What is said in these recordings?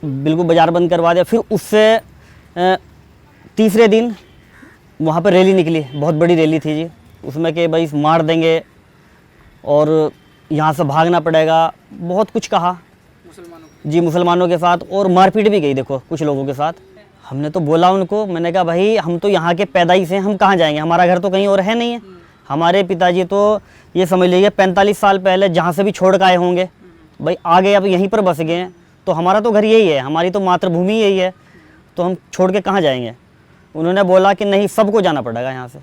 बिल्कुल बाज़ार बंद करवा दिया। फिर उससे तीसरे दिन वहाँ पर रैली निकली, बहुत बड़ी रैली थी जी, उसमें कि भाई मार देंगे और यहाँ से भागना पड़ेगा, बहुत कुछ कहा जी मुसलमानों के साथ, और मारपीट भी गई देखो कुछ लोगों के साथ। हमने तो बोला उनको, मैंने कहा भाई हम तो यहाँ के पैदाइश हैं, हम कहाँ जाएंगे, हमारा घर तो कहीं और है नहीं है। हमारे पिताजी तो ये समझ लीजिए 45 साल पहले जहाँ से भी छोड़ कर आए होंगे भाई, आ गए अब यहीं पर बस गए हैं, तो हमारा तो घर यही है, हमारी तो मातृभूमि यही है, तो हम छोड़ के कहाँ जाएंगे। उन्होंने बोला कि नहीं, सबको जाना पड़ेगा यहाँ से।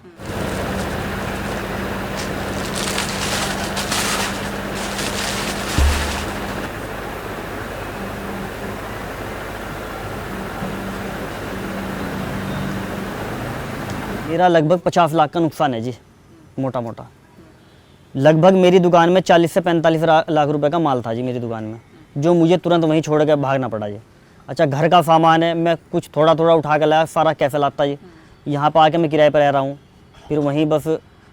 मेरा लगभग 50 लाख का नुकसान है जी, मोटा मोटा। लगभग मेरी दुकान में 40 से 45 लाख रुपए का माल था जी मेरी दुकान में, जो मुझे तुरंत वहीं छोड़ कर भागना पड़ा जी। अच्छा, घर का सामान है, मैं कुछ थोड़ा थोड़ा उठा कर लाया, सारा कैसे लाता जी। यहाँ पर आके मैं किराए पर रह रहा हूँ, फिर वहीं बस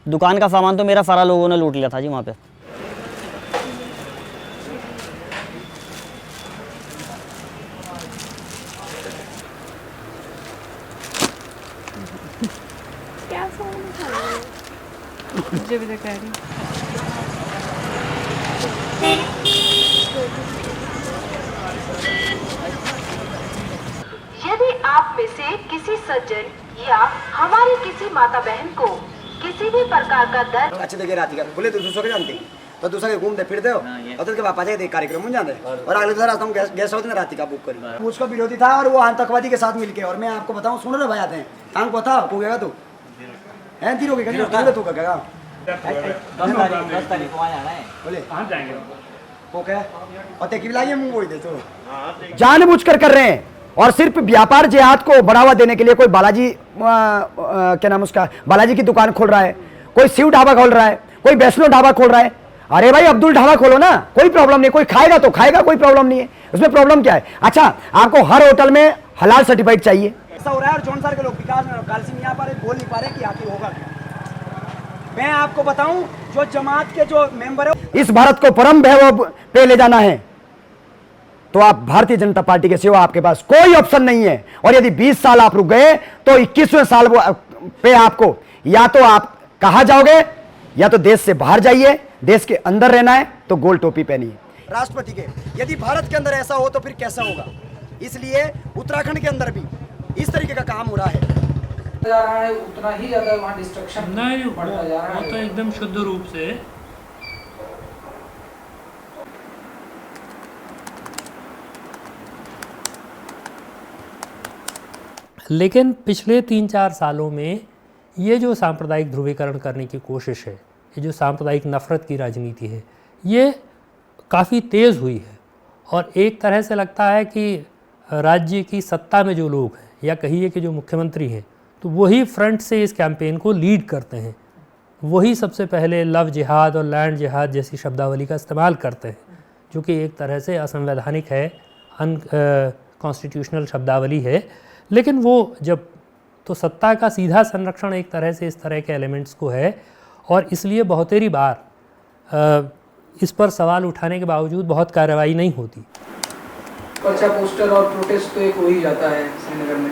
दुकान का सामान तो मेरा सारा लोगों ने लूट लिया था जी वहाँ पे। मुझे भी दिखा रही। यदि आप में से किसी सज्जन या हमारी किसी माता बहन को किसी भी प्रकार का दर्द अच्छे जगह रात का बोले तो दूसरों के जानते तो दूसरे के घूमते फिरते हो और तो उसके पापा जाते कार्यक्रम में जाते और अगले दूसरा रास्ता हम गैस हाउस में रात का बुक करी। उसका विरोधी था और वो आतंकवादी के साथ मिलके, और मैं आपको बताऊं, सुन रहे भाई आते हैं टांग को था को गया तू हैं तीरों के कहीं तू कहेगा 10 तारीख को वहाँ जाना है। बोले कहां जाएंगे वो क्या और ते की लाइए मुंह बोल दे तो जानबूझकर कर रहे हैं। और सिर्फ व्यापार जिहाद को बढ़ावा देने के लिए कोई बालाजी क्या नाम उसका बालाजी की दुकान खोल रहा है, कोई शिव ढाबा खोल रहा है, कोई वैष्णो ढाबा खोल रहा है। अरे भाई अब्दुल ढाबा खोलो ना, कोई प्रॉब्लम नहीं, कोई खाएगा तो खाएगा, कोई प्रॉब्लम नहीं है, उसमें प्रॉब्लम क्या है। अच्छा, आपको हर होटल में हलाल सर्टिफाइड चाहिए, ऐसा हो रहा है। और जौनसार के लोग विकास में कालसी में यहाँ पर बोल नहीं पा रहे कि आखिर होगा क्या। मैं आपको बताऊं, जो जमात के जो मेंबर है, इस भारत को परम वैभव पे ले जाना है तो आप भारतीय जनता पार्टी के सिवा आपके पास कोई ऑप्शन नहीं है। और यदि 20 साल आप रुक गए तो 21वें साल पे आपको या तो आप कहा जाओगे या तो देश से बाहर जाइए, देश के अंदर रहना है तो गोल टोपी पहनिए राष्ट्रपति के। यदि भारत के अंदर ऐसा हो तो फिर कैसा होगा। इसलिए उत्तराखंड के अंदर भी इस तरीके का काम हो रहा है, जा रहा है उतना ही ज्यादा वहाँ डिस्ट्रक्शन नहीं बढ़ता जा रहा है। वो तो एकदम शुद्ध रूप से लेकिन पिछले 3-4 सालों में ये जो सांप्रदायिक ध्रुवीकरण करने की कोशिश है, ये जो सांप्रदायिक नफ़रत की राजनीति है, ये काफ़ी तेज़ हुई है। और एक तरह से लगता है कि राज्य की सत्ता में जो लोग हैं या कहिए कि जो मुख्यमंत्री हैं, तो वही फ्रंट से इस कैंपेन को लीड करते हैं, वही सबसे पहले लव जिहाद और लैंड जिहाद जैसी शब्दावली का इस्तेमाल करते हैं, जो कि एक तरह से असंवैधानिक है, अनकॉन्स्टिट्यूशनल शब्दावली है। लेकिन वो जब तो सत्ता का सीधा संरक्षण एक तरह से इस तरह के एलिमेंट्स को है, और इसलिए बहुतेरी बार इस पर सवाल उठाने के बावजूद बहुत कार्रवाई नहीं होती। पर्चा पोस्टर और प्रोटेस्ट तो एक हो ही जाता है श्रीनगर में।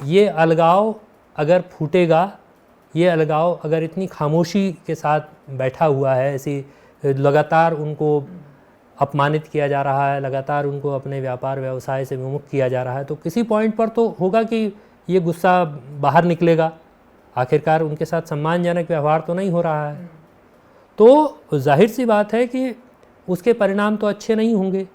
ये अलगाव अगर फूटेगा, ये अलगाव अगर इतनी खामोशी के साथ बैठा हुआ है, ऐसी लगातार उनको अपमानित किया जा रहा है, लगातार उनको अपने व्यापार व्यवसाय से विमुख किया जा रहा है, तो किसी पॉइंट पर तो होगा कि ये गुस्सा बाहर निकलेगा। आखिरकार उनके साथ सम्मानजनक व्यवहार तो नहीं हो रहा है, तो जाहिर सी बात है कि उसके परिणाम तो अच्छे नहीं होंगे।